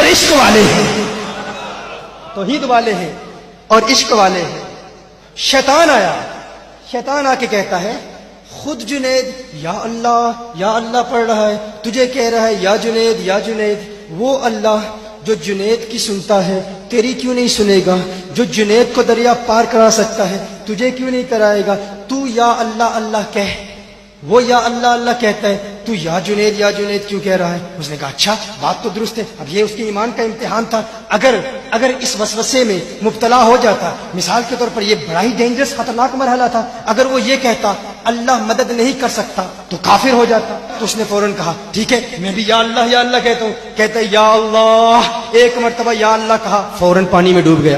عشق والے ہیں، توحید والے ہیں اور عشق والے ہیں۔ شیطان آیا، شیطان آ کے کہتا ہے خود جنید یا اللہ پڑھ رہا ہے، تجھے کہہ رہا ہے یا جنید، وہ اللہ جو جنید کی سنتا ہے تیری کیوں نہیں سنے گا؟ جو جنید کو دریا پار کرا سکتا ہے تجھے کیوں نہیں کرائے گا؟ تو یا اللہ کہہ، وہ یا اللہ کہتا ہے، تو یا جنید کیوں کہہ رہا ہے؟ اس نے کہا اچھا بات تو درست ہے۔ اب یہ اس کے ایمان کا امتحان تھا، اگر اس وسوسے میں مبتلا ہو جاتا، مثال کے طور پر یہ بڑا ہی ڈینجرس خطرناک مرحلہ تھا، اگر وہ یہ کہتا اللہ مدد نہیں کر سکتا تو کافر ہو جاتا۔ تو اس نے فوراً کہا ٹھیک ہے میں بھی یا اللہ کہتا ہوں۔ کہتا ہے یا اللہ، ایک مرتبہ یا اللہ کہا، فوراً پانی میں ڈوب گیا۔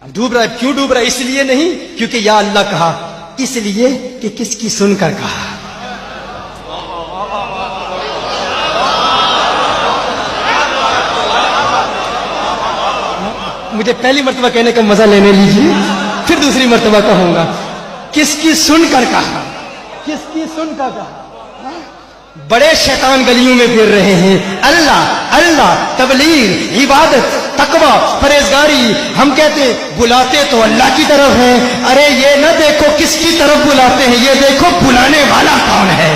اب ڈوب رہا ہے، کیوں ڈوب رہا ہے؟ اس لیے نہیں کیونکہ یا اللہ کہا، اس لیے کہ کس کی سن کر کہا۔ مجھے پہلی مرتبہ کہنے کا مزہ لینے لیجیے، پھر دوسری مرتبہ کہوں گا کس کی سن کر کہا، کس کی سن کر کہا۔ بڑے شیطان گلیوں میں پھر رہے ہیں، اللہ تبلیغ عبادت تقوی پرہیزگاری، ہم کہتے ہیں بلاتے تو اللہ کی طرف ہیں، ارے یہ نہ دیکھو کس کی طرف بلاتے ہیں، یہ دیکھو بلانے والا کون ہے،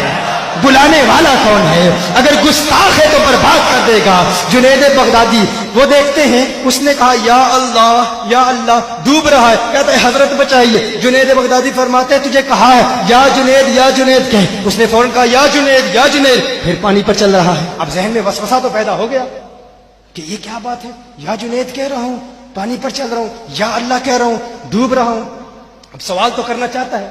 بلانے والا کون ہے۔ اگر گستاخ ہے تو برباد کر دے گا۔ جنید بغدادی وہ دیکھتے ہیں، اس نے کہا یا اللہ، ڈوب رہا ہے، کہتا ہے حضرت بچائیے۔ جنید بغدادی فرماتے ہیں تجھے کہا ہے یا جنید کہہ، اس نے فوراً کہا یا جنید، پھر پانی پر چل رہا ہے۔ اب ذہن میں وسوسہ تو پیدا ہو گیا کہ یہ کیا بات ہے، یا جنید کہہ رہا ہوں، پانی پر چل رہا ہوں، یا اللہ کہہ رہا ہوں، ڈوب رہا ہوں۔ اب سوال تو کرنا چاہتا ہے،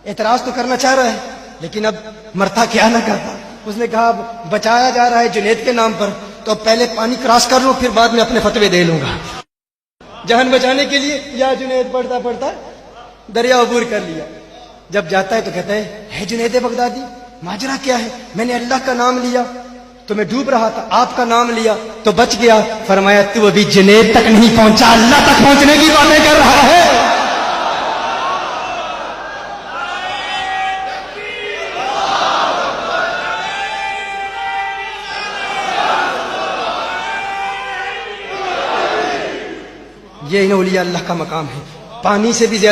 اعتراض تو کرنا چاہ رہا ہے، لیکن اب مرتا کیا نہ کرتا۔ اس نے کہا اب بچایا جا رہا ہے جنید کے نام پر، تو پہلے پانی کراس کر لوں، پھر بعد میں اپنے فتوے دے لوں گا۔ جہان بچانے کے لیے یا جنید پڑھتا دریا عبور کر لیا۔ جب جاتا ہے تو کہتا ہے جنید بغدادی ماجرا کیا ہے؟ میں نے اللہ کا نام لیا تو میں ڈوب رہا تھا، آپ کا نام لیا تو بچ گیا۔ فرمایا تو ابھی جنید تک نہیں پہنچا، اللہ تک پہنچنے کی باتیں کر رہا ہے۔ یہ اولیاء اللہ کا مقام ہے، پانی سے بھی زیادہ